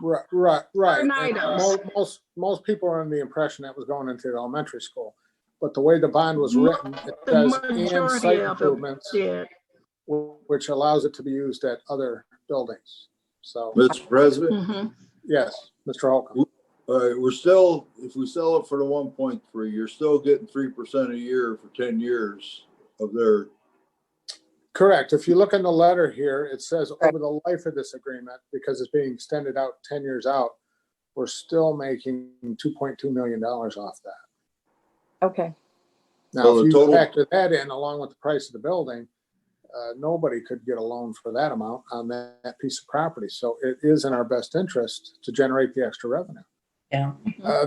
right. certain And items. most people are under the impression that was going into the elementary school. But the way the bond was written, it The says and majority site of it improvements, did. which allows it to be used at other buildings. So, Mr. President, Mhm. yes, Mr. Holcomb. all right, we're still, if we sell it for the 1.3, you're still getting 3% a year for 10 years of their, Correct. If you look in the letter here, it says over the life of this agreement, because it's being extended out 10 years out, we're still making $2.2 million off that. Okay. Now, So if the you total- factor that in along with the price of the building, nobody could get a loan for that amount on that piece of property. So it is in our best interest to generate the extra revenue. Yeah.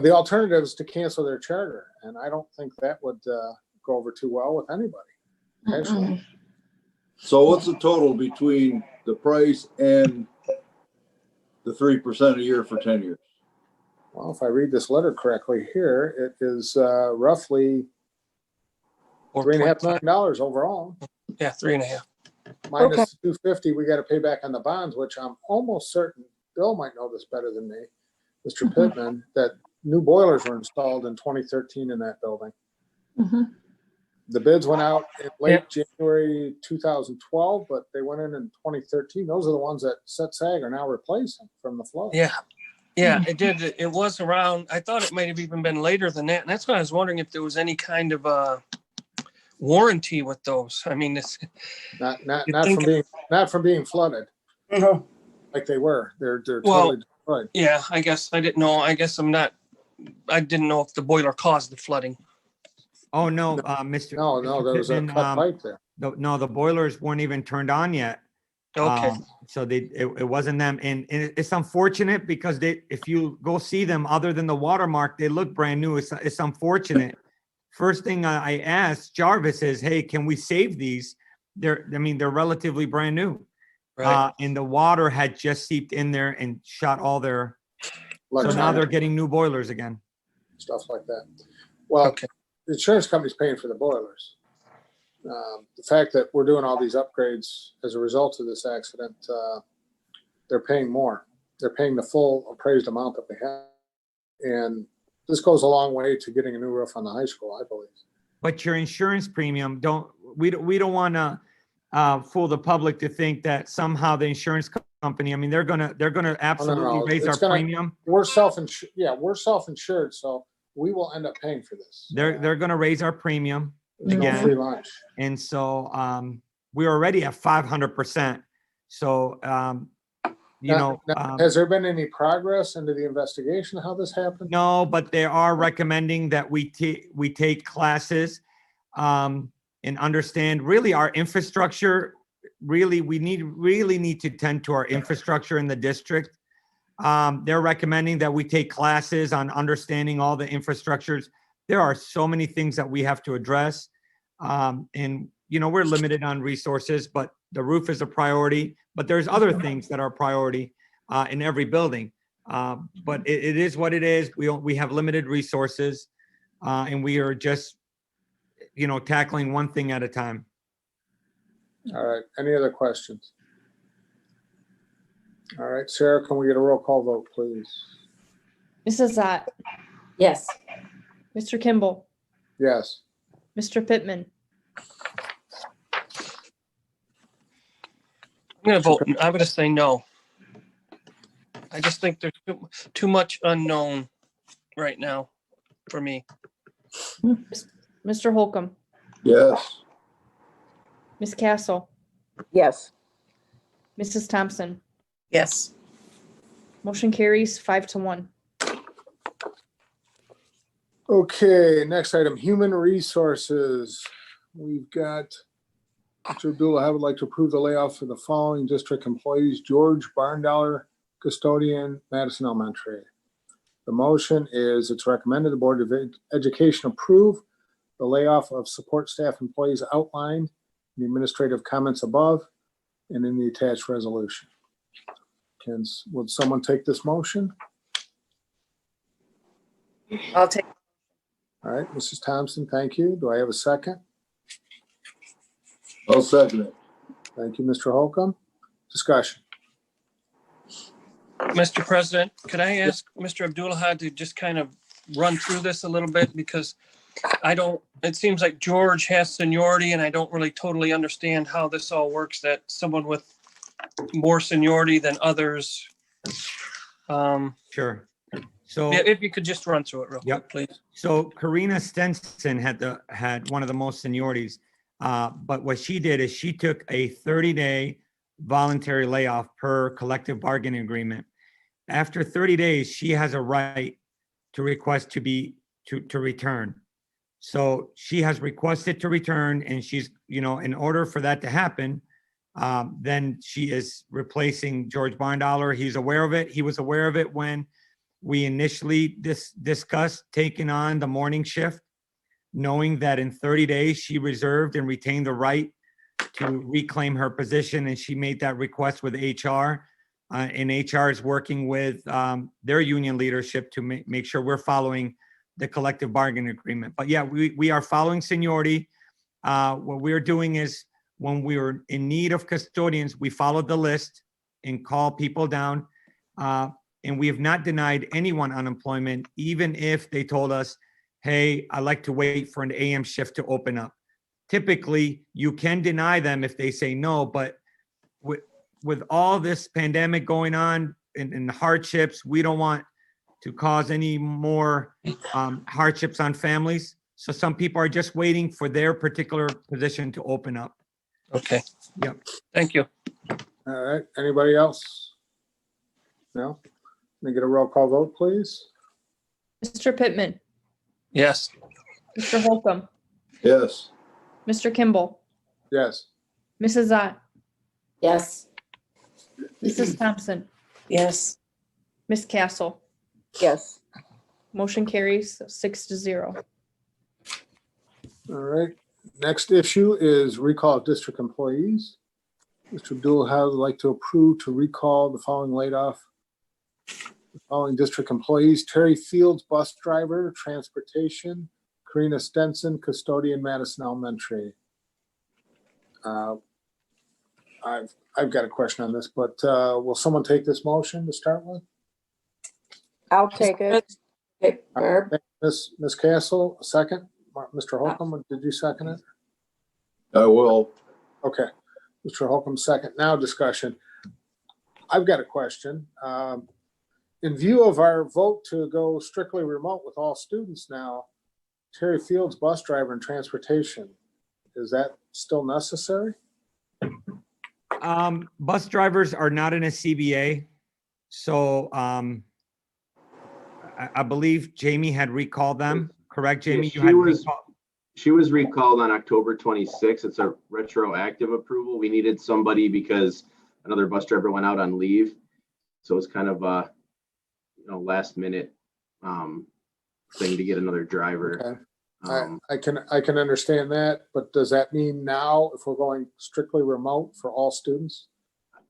The alternative is to cancel their charter, and I don't think that would go over too well with anybody. Actually, so what's the total between the price and the 3% a year for 10 years? well, if I read this letter correctly here, it is roughly $3.5 million overall, Yeah, 3.5. minus the $250 we got to pay back on the bonds, which I'm almost certain Bill might know this better than me, Mr. Pittman, that new boilers were installed in 2013 in that building. Mhm. The bids went out in late January 2012, but they went in 2013. Those are the ones that SAG are now replacing from the flood. Yeah. Yeah, it did. It was around, I thought it might have even been later than that. And that's why I was wondering if there was any kind of warranty with those. I mean, it's Not think- from being flooded No. like they were. They're Well, totally destroyed. yeah, I guess I didn't know. I didn't know if the boiler caused the flooding. Oh, no, Mr. No, there was a Pittman, cut pipe there. No, the boilers weren't even turned on yet. Okay. So it wasn't them. And it's unfortunate because if you go see them, other than the watermark, they look brand new. It's unfortunate. First thing I asked Jarvis is, hey, can we save these? They're relatively brand new. Right. And the water had just seeped in there and shot all their, so now they're getting new boilers again. Stuff like that. Well, Okay. the insurance company's paying for the boilers. The fact that we're doing all these upgrades as a result of this accident, they're paying more. They're paying the full appraised amount that they have. And this goes a long way to getting a new roof on the high school, I believe. But your insurance premium, we don't want to fool the public to think that somehow the insurance company, I mean, they're gonna absolutely raise our premium. We're self-insured, yeah, we're self-insured, so we will end up paying for this. They're gonna raise our premium There's no again. free lunch. And so we're already at 500%. So Now, has there been any progress into the investigation of how this happened? no, but they are recommending that we take classes and understand really our infrastructure. Really, we need to tend to our infrastructure in the district. They're recommending that we take classes on understanding all the infrastructures. There are so many things that we have to address. And, we're limited on resources, but the roof is a priority. But there's other things that are priority in every building. But it is what it is. We have limited resources, and we are just, tackling one thing at a time. All right, any other questions? All right, Sarah, can we get a roll call vote, please? Mrs. Zott, Yes. Mr. Kimball, Yes. Mr. Pittman, I'm going to say no. I just think there's too much unknown right now for me. Mr. Holcomb, Yes. Ms. Castle, Yes. Mrs. Thompson. Yes. Motion carries 5-1. Okay, next item, human resources. We've got Mr. Abdullah, I would like to approve the layoff for the following district employees: George Barndollar, custodian, Madison Elementary. The motion is it's recommended the Board of Education approve the layoff of support staff employees outlined in the administrative comments above and in the attached resolution. Would someone take this motion? I'll take. All right, Mrs. Thompson, thank you. Do I have a second? I'll second it. Thank you, Mr. Holcomb. Discussion. Mr. President, could I ask Mr. Abdullah to just kind of run through this a little bit, because it seems like George has seniority and I don't really totally understand how this all works, that someone with more seniority than others. Sure. So If you could just run through it real Yep. quick, please. So Karina Stenson had one of the most seniorities. But what she did is she took a 30-day voluntary layoff per collective bargaining agreement. After 30 days, she has a right to request to return. So she has requested to return, and she's, in order for that to happen, then she is replacing George Barndollar. He's aware of it. He was aware of it when we initially discussed taking on the morning shift, knowing that in 30 days she reserved and retained the right to reclaim her position, and she made that request with HR. And HR is working with their union leadership to make sure we're following the collective bargaining agreement. But yeah, we are following seniority. What we're doing is when we were in need of custodians, we followed the list and called people down. And we have not denied anyone unemployment, even if they told us, hey, I'd like to wait for an AM shift to open up. Typically, you can deny them if they say no, but with all this pandemic going on and hardships, we don't want to cause any more hardships on families. So some people are just waiting for their particular position to open up. Okay. Yep. Thank you. All right, anybody else? No? Can I get a roll call vote, please? Mr. Pittman, Yes. Mr. Holcomb, Yes. Mr. Kimball, Yes. Mrs. Zott, Yes. Mrs. Thompson, Yes. Ms. Castle. Yes. Motion carries 6-0. All right, next issue is recall of district employees. Mr. Abdullah would like to approve to recall the following layoff. The following district employees: Terry Fields, bus driver, transportation; Karina Stenson, custodian, Madison Elementary. I've got a question on this, but will someone take this motion to start with? I'll take it. Okay, Barb, Ms. Castle, a second. Mr. Holcomb, did you second it? I will. Okay, Mr. Holcomb, second. Now discussion. I've got a question. In view of our vote to go strictly remote with all students now, Terry Fields, bus driver and transportation, is that still necessary? Bus drivers are not in a CBA. So I believe Jamie had recalled them, correct, Jamie? You had recalled. She was recalled on October 26th. It's a retroactive approval. We needed somebody because another bus driver went out on leave. So it's kind of a, last minute thing to get another driver. Okay. I can understand that, but does that mean now if we're going strictly remote for all students?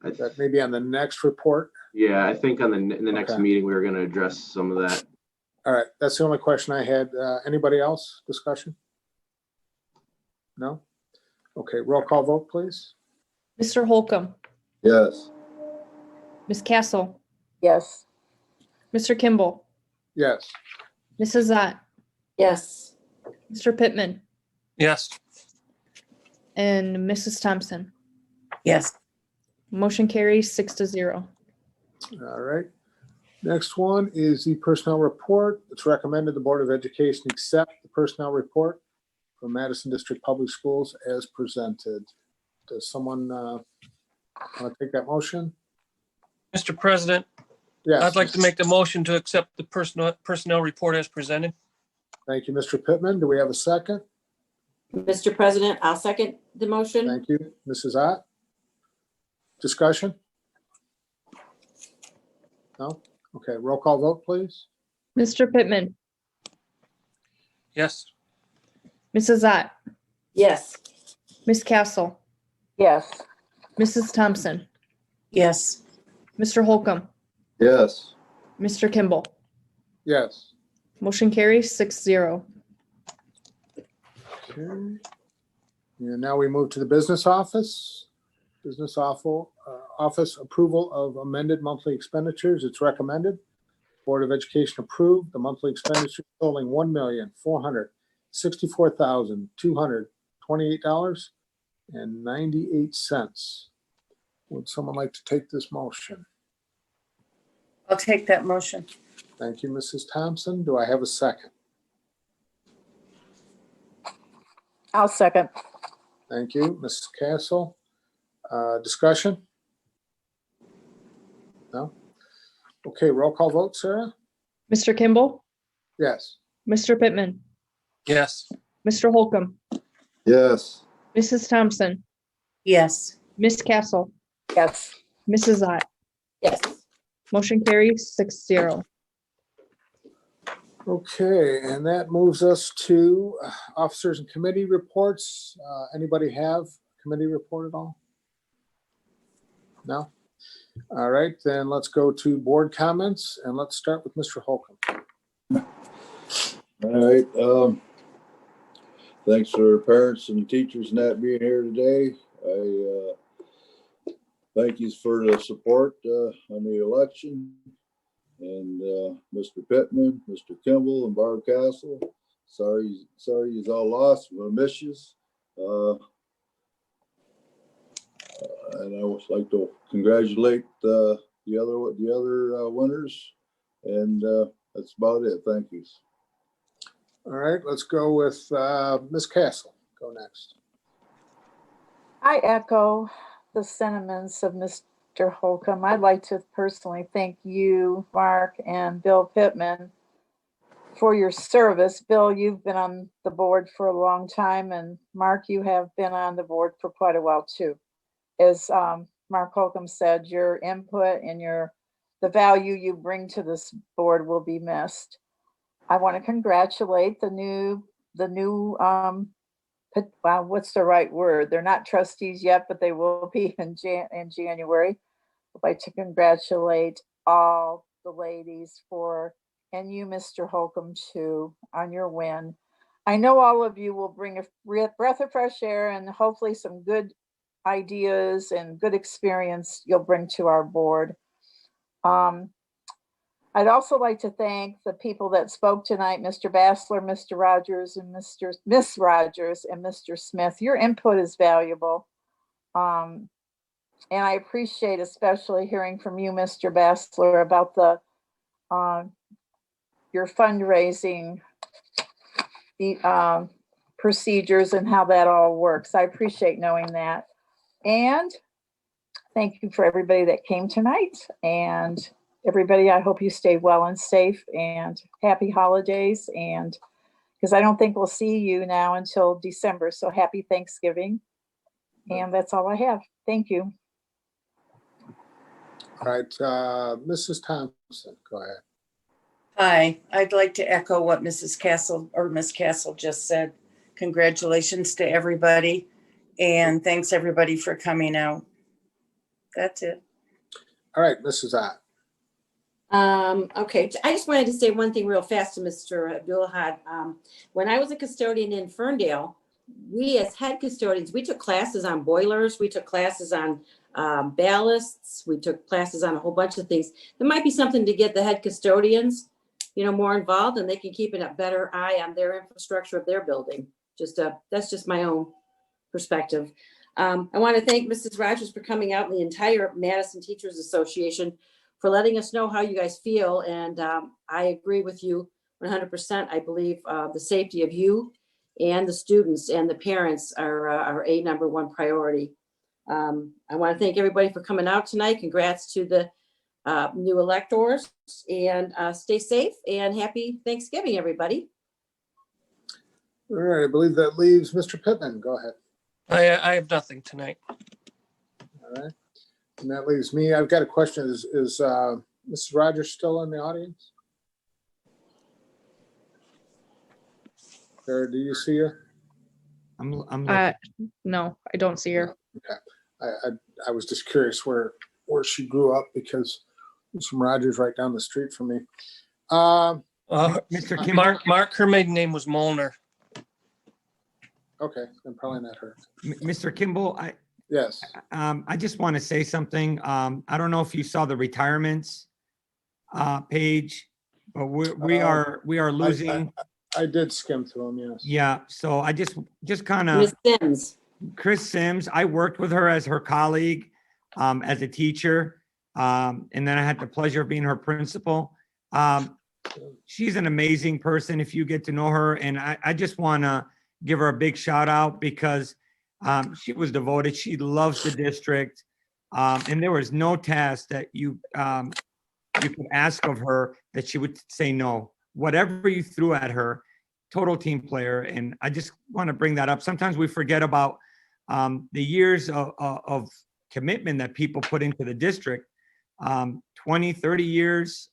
That maybe on the next report? Yeah, I think in the next Okay. meeting, we were going to address some of that. All right, that's the only question I had. Anybody else discussion? No? Okay, roll call vote, please. Mr. Holcomb, Yes. Ms. Castle, Yes. Mr. Kimball, Yes. Mrs. Zot, yes. Mr. Pittman, Yes. and Mrs. Thompson. Yes. Motion carries 6-0. All right. Next one is the personnel report. It's recommended the Board of Education accept the personnel report from Madison District Public Schools as presented. Does someone want to take that motion? Mr. President, Yes. I'd like to make the motion to accept the personnel report as presented. Thank you, Mr. Pittman. Do we have a second? Mr. President, I'll second the motion. Thank you. Mrs. Ott? Discussion? No? Okay, roll call vote, please. Mr. Pittman, Yes. Mrs. Zot, Yes. Ms. Castle, Yes. Mrs. Thompson, Yes. Mr. Holcomb, Yes. Mr. Kimball. Yes. Motion carries 6-0. Okay. And now we move to the business office. Office approval of amended monthly expenditures. It's recommended. Board of Education approved the monthly expenditure totaling $1,464,228.98. Would someone like to take this motion? I'll take that motion. Thank you, Mrs. Thompson. Do I have a second? I'll second. Thank you, Mrs. Castle. Discussion? No? Okay, roll call vote, Sarah? Mr. Kimball, Yes. Mr. Pittman, Yes. Mr. Holcomb, Yes. Mrs. Thompson, Yes. Ms. Castle, Yes. Mrs. Zot. Yes. Motion carries 6-0. Okay, and that moves us to officers and committee reports. Anybody have a committee report at all? No? All right, then let's go to board comments and let's start with Mr. Holcomb. All right. Thanks for parents and teachers not being here today. I thank you for the support on the election. And Mr. Pittman, Mr. Kimball, and Barb Castle. Sorry you all lost. We'll miss you. And I would like to congratulate the other winners. And that's about it. Thank you. All right, let's go with Ms. Castle. Go next. I echo the sentiments of Mr. Holcomb. I'd like to personally thank you, Mark, and Bill Pittman for your service. Bill, you've been on the board for a long time, and Mark, you have been on the board for quite a while too. As Mark Holcomb said, your input and the value you bring to this board will be missed. I want to congratulate the new well, what's the right word? They're not trustees yet, but they will be in January. I'd like to congratulate all the ladies and you, Mr. Holcomb, too, on your win. I know all of you will bring a breath of fresh air and hopefully some good ideas and good experience you'll bring to our board. I I'd also like to thank the people that spoke tonight, Mr. Bassler, Mr. Rogers, and Miss Rogers, and Mr. Smith. Your input is valuable. And I appreciate especially hearing from you, Mr. Bassler, about the your fundraising procedures and how that all works. I appreciate knowing that. And thank you for everybody that came tonight. And everybody, I hope you stay well and safe, and happy holidays. And because I don't think we'll see you now until December. So happy Thanksgiving. And that's all I have. Thank you. All right, Mrs. Thompson, go ahead. Hi, I'd like to echo what Mrs. Castle or Miss Castle just said. Congratulations to everybody, and thanks everybody for coming out. That's it. All right, Mrs. Ott. Okay, I just wanted to say one thing real fast to Mr. Abdulhad. When I was a custodian in Ferndale, we as head custodians, we took classes on boilers, we took classes on ballasts, we took classes on a whole bunch of things. There might be something to get the head custodians, more involved, and they can keep a better eye on their infrastructure of their building. That's just my own perspective. I want to thank Mrs. Rogers for coming out, and the entire Madison Teachers Association for letting us know how you guys feel. And I agree with you 100%. I believe the safety of you and the students and the parents are a number one priority. I want to thank everybody for coming out tonight. Congrats to the new electors, and stay safe and happy Thanksgiving, everybody. All right, I believe that leaves Mr. Pittman. Go ahead. I have nothing tonight. All right. And that leaves me. I've got a question. Is Mrs. Rogers still in the audience? Or do you see her? No, I don't see her. Okay. I was just curious where she grew up, because there's some Rogers right down the street from me. Mr. Kimball. Mark, her maiden name was Molnar. Okay, then probably not her. Mr. Kimball, Yes. I just want to say something. I don't know if you saw the retirements page, but we are losing. I did skim through them, yes. Yeah, so I just kind of. Miss Sims. Chris Sims, I worked with her as her colleague, as a teacher. And then I had the pleasure of being her principal. She's an amazing person if you get to know her. And I just want to give her a big shout out, because she was devoted. She loves the district. And there was no task that you could ask of her that she would say no. Whatever you threw at her, total team player. And I just want to bring that up. Sometimes we forget about the years of commitment that people put into the district. 20, 30 years.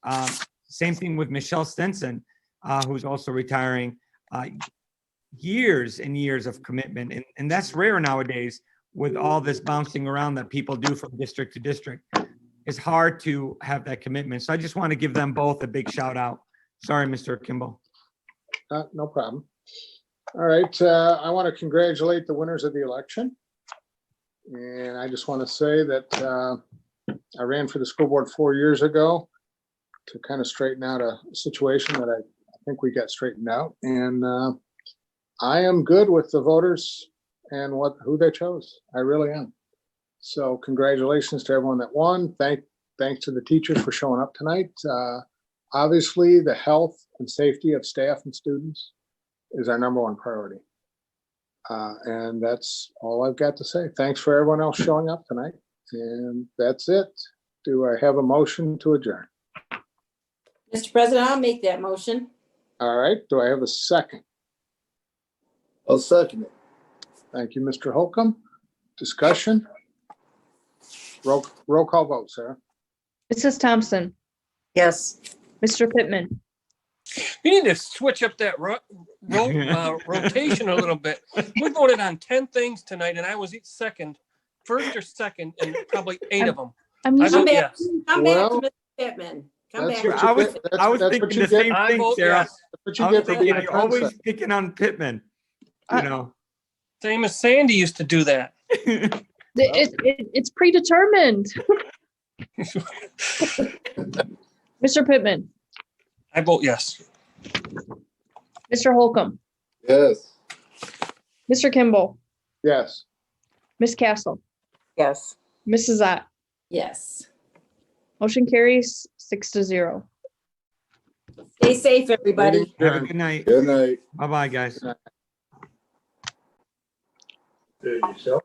Same thing with Michelle Stenson, who's also retiring. Years and years of commitment. And that's rare nowadays with all this bouncing around that people do from district to district. It's hard to have that commitment. So I just want to give them both a big shout out. Sorry, Mr. Kimball. No problem. All right, I want to congratulate the winners of the election. And I just want to say that I ran for the school board 4 years ago to kind of straighten out a situation that I think we got straightened out. And I am good with the voters and who they chose. I really am. So congratulations to everyone that won. Thanks to the teachers for showing up tonight. Obviously, the health and safety of staff and students is our number one priority. And that's all I've got to say. Thanks for everyone else showing up tonight. And that's it. Do I have a motion to adjourn? Mr. President, I'll make that motion. All right. Do I have a second? I'll second it. Thank you, Mr. Holcomb. Discussion? Roll call vote, Sarah. Mrs. Thompson, Yes. Mr. Pittman, You need to switch up that rotation a little bit. We voted on 10 things tonight, and I was first or second, and probably 8 of them. I'm I using vote Come yes. back to Mr. Pittman. Come That's back. what you I was that's thinking what you the get. same I thing, vote Sarah. yes. That's what you I get was for thinking being a you're always trendsetter. picking on Pittman. You know. Same as Sandy used to do that. It's predetermined. Mr. Pittman, I vote yes. Mr. Holcomb, Yes. Mr. Kimball, Yes. Ms. Castle, Yes. Mrs. Ott. Yes. Motion carries 6-0. Stay safe, everybody. Meeting Have a adjourned. good night. Good night. Bye-bye, guys. Good night.